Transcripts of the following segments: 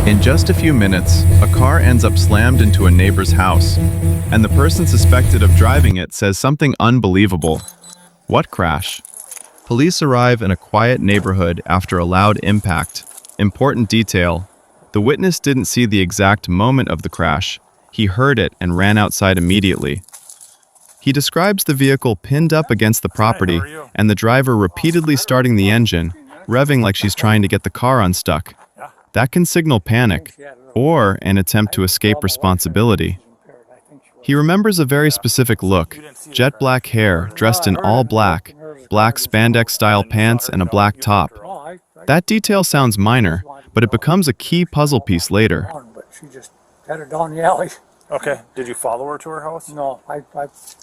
In just a few minutes, a car ends up slammed into a neighbor's house, and the person suspected of driving it says something unbelievable. What crash? Police arrive in a quiet neighborhood after a loud impact. Important detail: the witness didn't see the exact moment of the crash. He heard it and ran outside immediately. He describes the vehicle pinned up against the property and the driver repeatedly starting the engine, revving like she's trying to get the car unstuck. That can signal panic or an attempt to escape responsibility. He remembers a very specific look: jet black hair, dressed in all black, black spandex-style pants, and a black top. That detail sounds minor, but it becomes a key puzzle piece later. But she just headed down the alley. Okay. Did you follow her to her house? No, I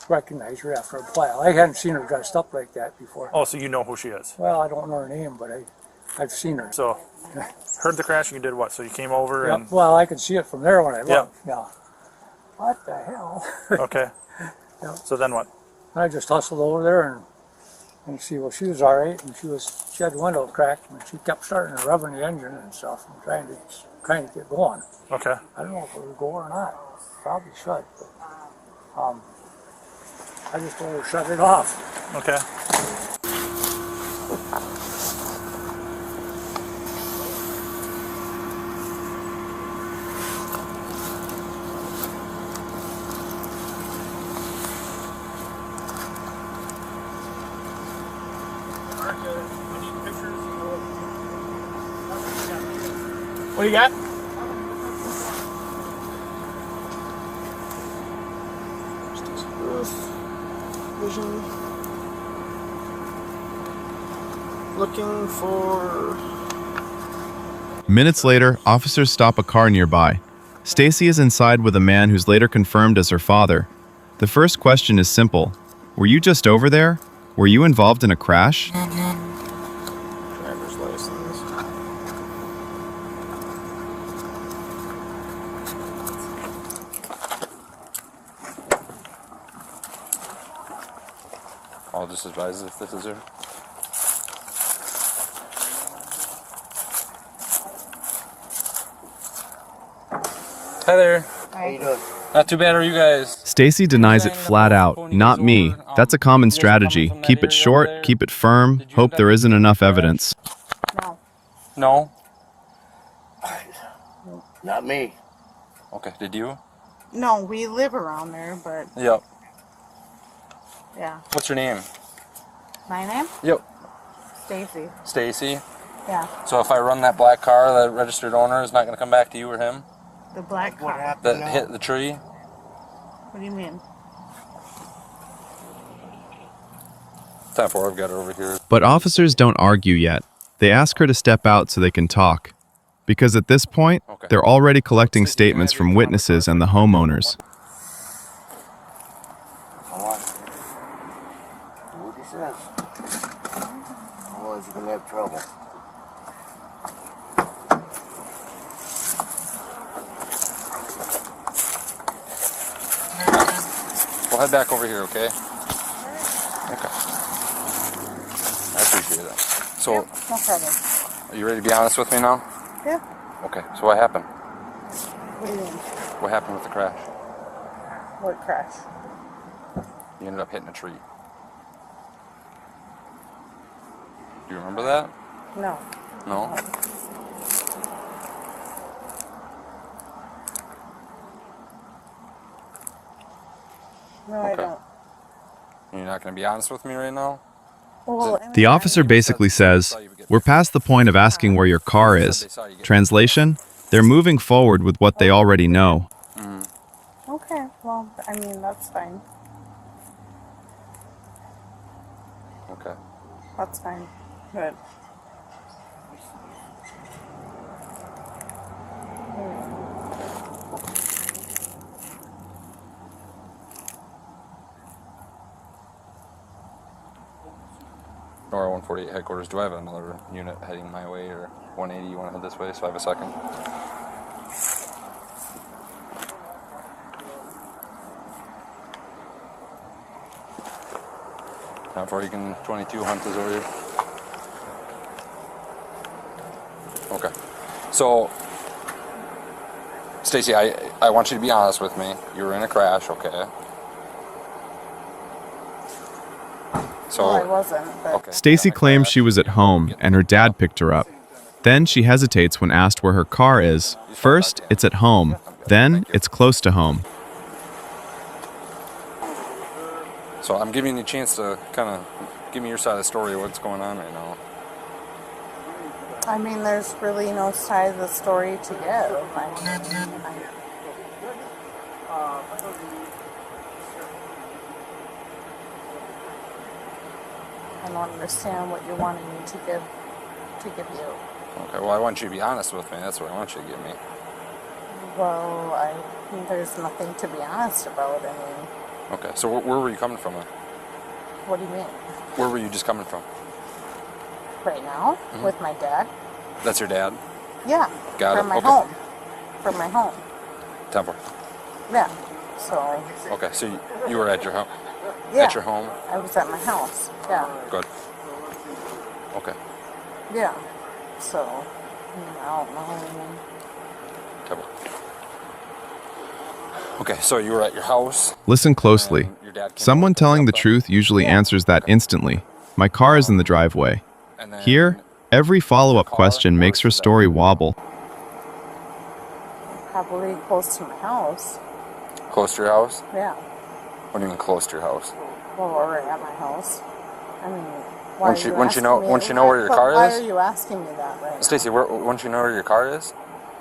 recognized her after a while. I hadn't seen her dressed up like that before. Oh, so you know who she is? Well, I don't know her name, but I've seen her. So, heard the crash and you did what? So you came over and... Well, I could see it from there when I looked. Yeah. What the hell? Okay. Yeah. So then what? I just hustled over there and see, well, she was all right, and she had the window cracked, and she kept starting to revving the engine and stuff, and trying to get going. Okay. I don't know if it would go or not. Probably should, but I just told her to shut it off. Okay. What do you got? Vision. Looking for... Minutes later, officers stop a car nearby. Stacy is inside with a man who's later confirmed as her father. The first question is simple: were you just over there? Were you involved in a crash? Driver's license. I'll just advise if this is her. Hi there. How you doing? Not too bad, are you guys? Stacy denies it flat out. Not me. That's a common strategy. Keep it short, keep it firm, hope there isn't enough evidence. No. No? Not me. Okay, did you? No, we live around there, but Yep. yeah. What's your name? My name? Yep. Stacy. Stacy. Yeah. So if I run that black car, the registered owner is not going to come back to you or him? The black What car. happened? That hit the tree? What do you mean? Time for I've got her over here. But officers don't argue yet. They ask her to step out so they can talk. Because at this point, Okay. they're already collecting statements from witnesses and the homeowners. Do what he says. Otherwise you're gonna have trouble. We'll head back over here, okay? Okay. I appreciate that. So, No problem. are you ready to be honest with me now? Yeah. Okay, so what happened? What do you mean? What happened with the crash? What crash? You ended up hitting a tree. Do you remember that? No. No? No, I Okay. don't. You're not going to be honest with me right now? Well, The officer basically says, "We're past the point of asking where your car is." Translation: they're moving forward with what they already know. okay. Well, I mean, that's fine. Okay. That's fine. Good. Nora 148 headquarters, do I have another unit heading my way, or 180, you want to head this way, so I have a second? Time for Egan 22, Hunt is over here. Okay. So, Stacy, I want you to be honest with me. You were in a crash, okay? So, Well, I wasn't, but okay. Stacy Yeah, in a claims crash. she was at home and her dad picked her up. Then she hesitates when asked where her car is. First, it's at home. Then, it's close to home. So I'm giving you a chance to kind of give me your side of the story of what's going on right now. I mean, there's really no side of the story to give. I don't understand what you're wanting me to give you. Okay, well, I want you to be honest with me. That's what I want you to give me. Well, there's nothing to be honest about. I mean, Okay, so where were you coming from? what do you mean? Where were you just coming from? Right now, with my dad? That's your dad? Yeah. Got from it, my okay. home. From my home. Temple. Yeah. So. Okay, so you were at your home? Yeah. At your home? I was at my house. Yeah. Good. Okay. Yeah. So, I don't know. Temple. Okay, so you were at your house. Listen closely. and your dad came Someone over, telling the picked up truth usually answers that instantly. My car is in the driveway. and then Here, every follow-up question makes her story wobble. Probably close to my house. Close to your house? Yeah. What do you mean close to your house? Well, or at my house. I mean, why Once are you- you once you asking know- me- once you know where your but car why is? are you asking me that right now? Stacy, once you know where your car is?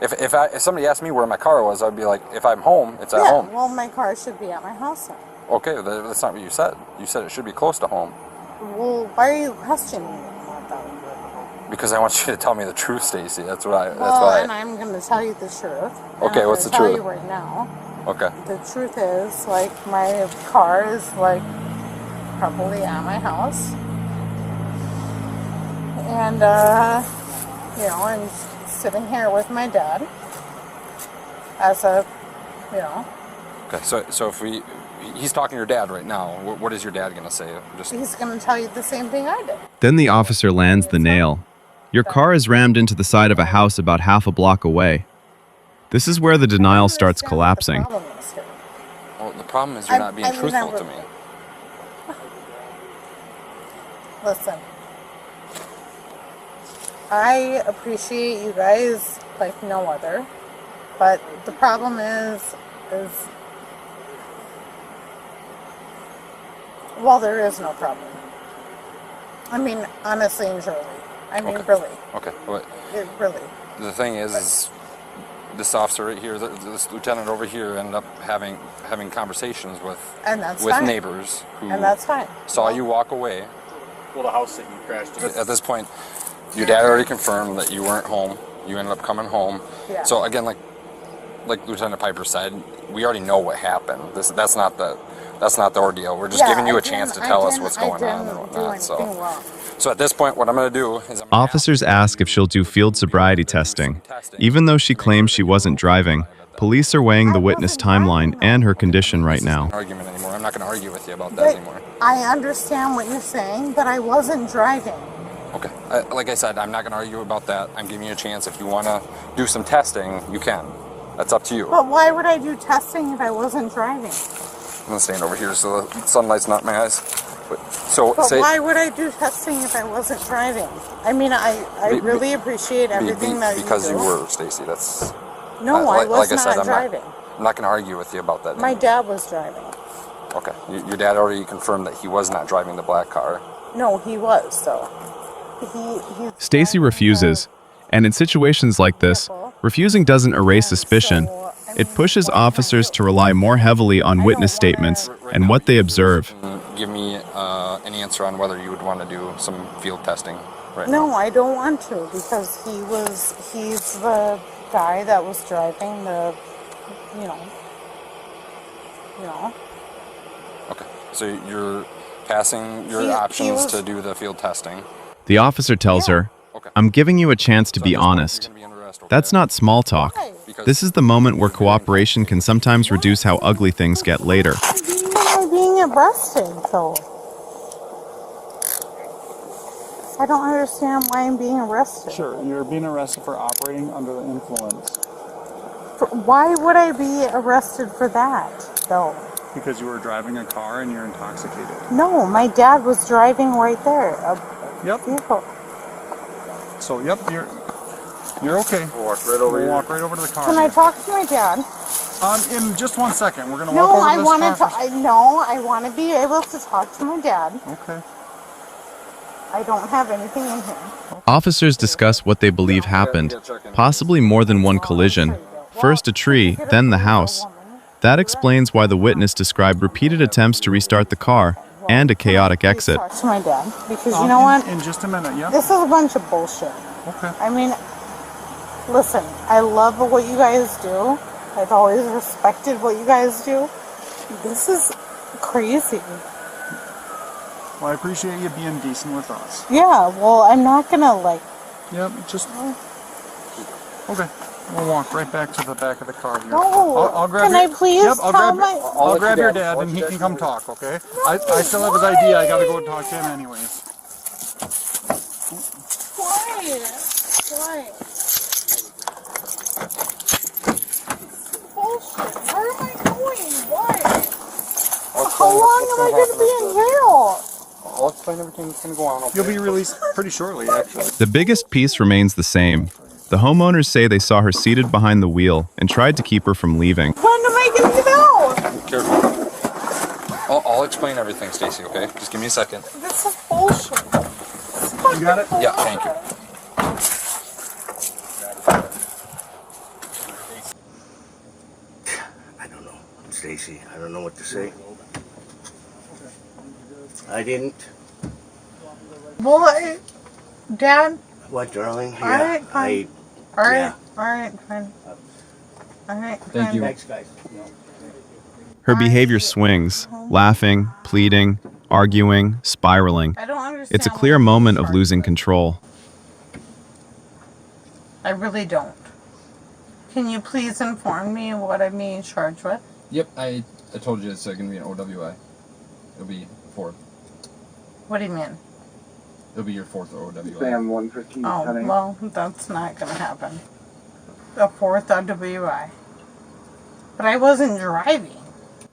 If somebody asked me where my car was, I'd be like, if I'm home, it's at Yeah, home. well, my car should be at my house then. Okay, that's not what you said. You said it should be close to home. Well, why are you questioning me about that? Because I want you to tell me the truth, Stacy. That's Well, why. and I'm going to tell you the truth. Okay, I'm what's the gonna tell truth? you right now. Okay. The truth is, like, my car is, like, probably at my house. And, I'm sitting here with my dad as a, Okay. So if he's talking to your dad right now. What is your dad gonna say? he's going to tell you the same thing I did. Then the officer lands the nail. Your car is rammed into the side of a house about half a block away. This is where the denial starts collapsing. Well, the problem is you're not being truthful to me. Listen, I appreciate you guys like no other, but the problem is well, there is no problem. I mean, honestly and truly. I mean, Okay. really. Okay. But Really. the thing is this officer right here, this lieutenant over here, ended up having conversations with And that's fine. neighbors who And that's fine. saw you walk away. Well, the house that you crashed into. At this point, your dad already confirmed that you weren't home. You ended up coming home. Yeah. So again, like Lieutenant Piper said, we already know what happened. That's not the ordeal. We're just giving you a chance to tell us what's going on and whatnot. So at this point, what I'm going to do is Officers ask if she'll do field sobriety testing. Even though she claims she wasn't driving, police are weighing the witness timeline and her condition right now. argument anymore. I'm not going to argue with you about that anymore. I understand what you're saying, but I wasn't driving. Okay. Like I said, I'm not going to argue about that. I'm giving you a chance. If you want to do some testing, you can. That's up to you. But why would I do testing if I wasn't driving? I'm going to stand over here so the sunlight's not in my eyes. But Why would I do testing if I wasn't driving? I mean, I really appreciate everything that you do. Because you were, Stacy. That's... No, I was like I said, not driving. I'm not going to argue with you about that. My dad was driving. Okay. Your dad already confirmed that he was not driving the black car. No, he was, though. He Stacy refuses, and in situations like this, refusing doesn't erase suspicion. It pushes officers to rely more heavily on witness statements and what they observe. Give me an answer on whether you would want to do some field testing right No, now. I don't want to, because he's the guy that was driving the, you know. Okay. So you're passing your He options was- to do the field testing. The officer tells her, Okay. "I'm giving you a chance to So be at this point, honest." you're gonna be under arrest, okay? That's not small talk. Because This is the moment where cooperation can sometimes reduce how ugly things get later. Why am I being arrested, though? I don't understand why I'm being arrested. Sure, you're being arrested for operating under the influence. Why would I be arrested for that, though? Because you were driving a car and you're intoxicated. No, my dad was driving right there. Yep. Vehicle. So, yep, you're okay. Walk right over We'll here. walk right over to the car. Can I talk to my dad? In just 1 second, we're gonna No, walk over I to this want car. I want to be able to talk to my dad. Okay. I don't have anything in here. Officers discuss what they believe happened, possibly more than one collision. First a tree, then the house. That explains why the witness described repeated attempts to restart the car and a chaotic exit. Talk to my dad, because you know what? In just a minute, yeah. This is a bunch of bullshit. Okay. I mean, listen, I love what you guys do. I've always respected what you guys do. This is crazy. Well, I appreciate you being decent with us. Yeah, well, I'm not gonna, Yep, just... Okay. We'll walk right back to the back of the car here. No. I'll grab Can your, I please Yep, I'll grab your your dad. dad and he can come talk, okay? I still have his ID. I gotta go talk to him anyways. Why? Bullshit. Where am I going? What? How long am I going to be in jail? I'll explain everything that's going to go on. Okay? You'll be released pretty shortly, actually. The biggest piece remains the same. The homeowners say they saw her seated behind the wheel and tried to keep her from leaving. When am I going to get out? Careful. I'll explain everything, Stacy, okay? Just give me a second. This is bullshit. You got it? Yeah, thank you. I don't know, Stacy. I don't know what to say. I didn't. Well, Dad, What, darling? All right, fine. all right, Yeah. all right, fine. All right, Thank fine. you. Thanks, guys. Her behavior swings, laughing, pleading, arguing, spiraling. I don't understand. It's a what clear I'm moment of charged losing with. control. I really don't. Can you please inform me what I'm being charged with? Yep, I told you it's going to be an OWI. It'll be 4th. What do you mean? It'll be your 4th OWI. Sam 115. Oh, well, that's not going to happen. A 4th OWI. But I wasn't driving.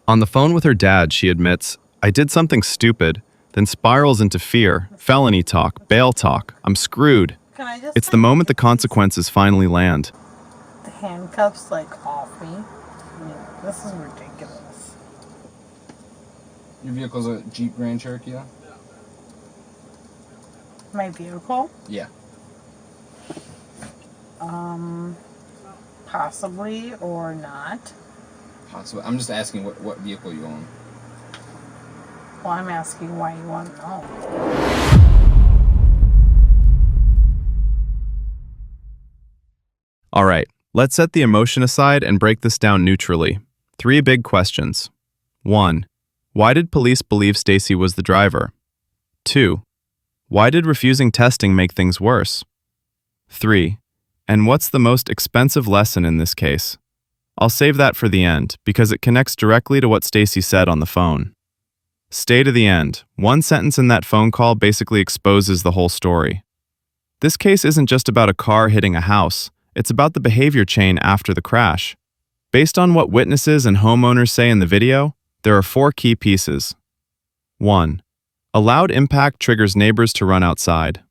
On the phone with her dad, she admits, "I did something stupid," then spirals into fear, felony talk, bail talk. I'm screwed. Can I just It's the moment the consequences finally land. the handcuffs, off me? I mean, this is ridiculous. Your vehicle's a Jeep Grand Cherokee, yeah? My vehicle? Yeah. Possibly or not. Possibly. I'm just asking what vehicle you own. Well, I'm asking why you want to know. All right, let's set the emotion aside and break this down neutrally. 3 big questions. 1. Why did police believe Stacy was the driver? 2. Why did refusing testing make things worse? 3. And what's the most expensive lesson in this case? I'll save that for the end because it connects directly to what Stacy said on the phone. Stay to the end. One sentence in that phone call basically exposes the whole story. This case isn't just about a car hitting a house. It's about the behavior chain after the crash. Based on what witnesses and homeowners say in the video, there are 4 key pieces. 1. A loud impact triggers neighbors to run outside.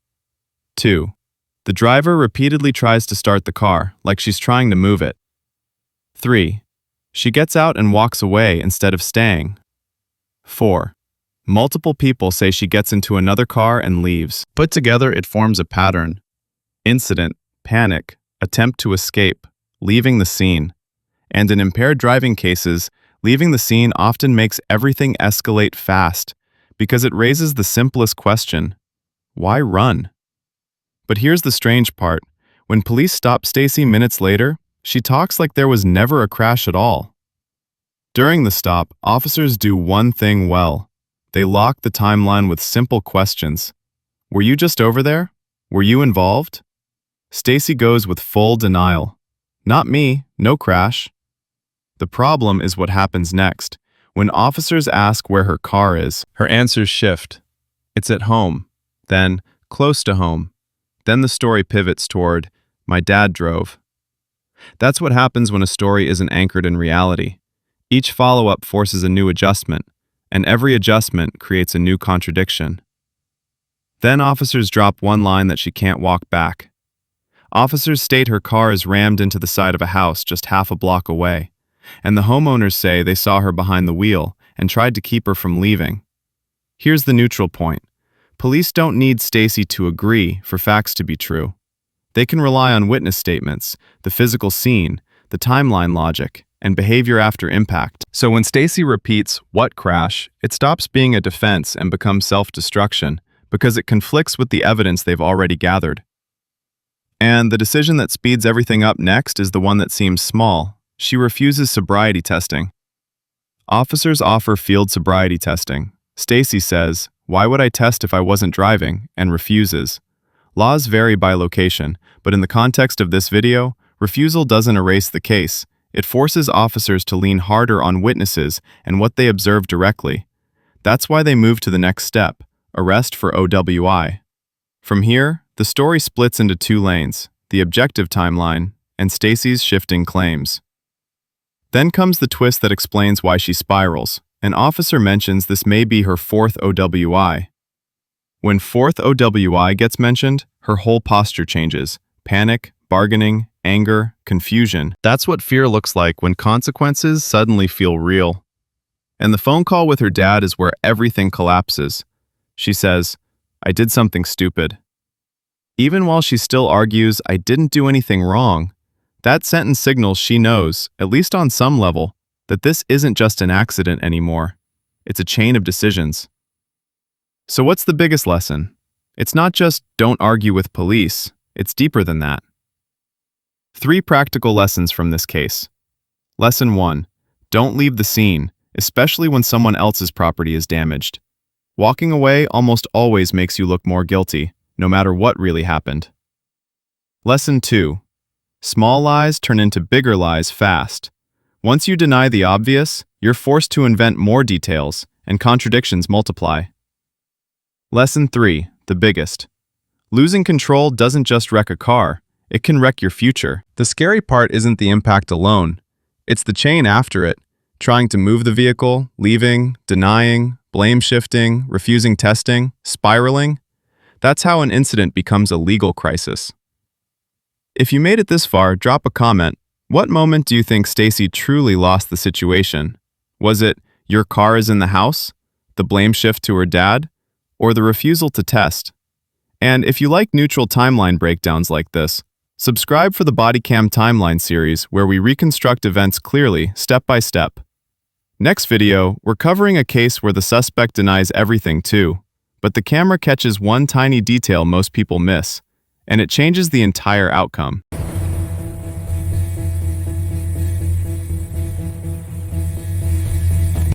2. The driver repeatedly tries to start the car, like she's trying to move it. 3. She gets out and walks away instead of staying. 4. Multiple people say she gets into another car and leaves. Put together, it forms a pattern. Incident, panic, attempt to escape, leaving the scene. And in impaired driving cases, leaving the scene often makes everything escalate fast because it raises the simplest question: why run? But here's the strange part. When police stop Stacy minutes later, she talks like there was never a crash at all. During the stop, officers do one thing well. They lock the timeline with simple questions. Were you just over there? Were you involved? Stacy goes with full denial. Not me, no crash. The problem is what happens next. When officers ask where her car is, her answers shift. It's at home, then close to home. Then the story pivots toward, my dad drove. That's what happens when a story isn't anchored in reality. Each follow-up forces a new adjustment, and every adjustment creates a new contradiction. Then officers drop one line that she can't walk back. Officers state her car is rammed into the side of a house just half a block away, and the homeowners say they saw her behind the wheel and tried to keep her from leaving. Here's the neutral point. Police don't need Stacy to agree for facts to be true. They can rely on witness statements, the physical scene, the timeline logic, and behavior after impact. So when Stacy repeats, "What crash?" it stops being a defense and becomes self-destruction because it conflicts with the evidence they've already gathered. And the decision that speeds everything up next is the one that seems small. She refuses sobriety testing. Officers offer field sobriety testing. Stacy says, "Why would I test if I wasn't driving?" and refuses. Laws vary by location, but in the context of this video, refusal doesn't erase the case. It forces officers to lean harder on witnesses and what they observe directly. That's why they move to the next step, arrest for OWI. From here, the story splits into two lanes, the objective timeline and Stacy's shifting claims. Then comes the twist that explains why she spirals. An officer mentions this may be her fourth OWI. When fourth OWI gets mentioned, her whole posture changes. Panic, bargaining, anger, confusion. That's what fear looks like when consequences suddenly feel real. And the phone call with her dad is where everything collapses. She says, "I did something stupid." Even while she still argues, "I didn't do anything wrong," that sentence signals she knows, at least on some level, that this isn't just an accident anymore. It's a chain of decisions. So what's the biggest lesson? It's not just don't argue with police. It's deeper than that. 3 practical lessons from this case. Lesson 1. Don't leave the scene, especially when someone else's property is damaged. Walking away almost always makes you look more guilty, no matter what really happened. Lesson 2. Small lies turn into bigger lies fast. Once you deny the obvious, you're forced to invent more details, and contradictions multiply. Lesson 3, the biggest. Losing control doesn't just wreck a car, it can wreck your future. The scary part isn't the impact alone. It's the chain after it, trying to move the vehicle, leaving, denying, blame shifting, refusing testing, spiraling. That's how an incident becomes a legal crisis. If you made it this far, drop a comment. What moment do you think Stacy truly lost the situation? Was it, your car is in the house? The blame shift to her dad? Or the refusal to test? And if you like neutral timeline breakdowns like this, subscribe for the Bodycam Timeline series where we reconstruct events clearly, step by step. Next video, we're covering a case where the suspect denies everything too, but the camera catches one tiny detail most people miss, and it changes the entire outcome.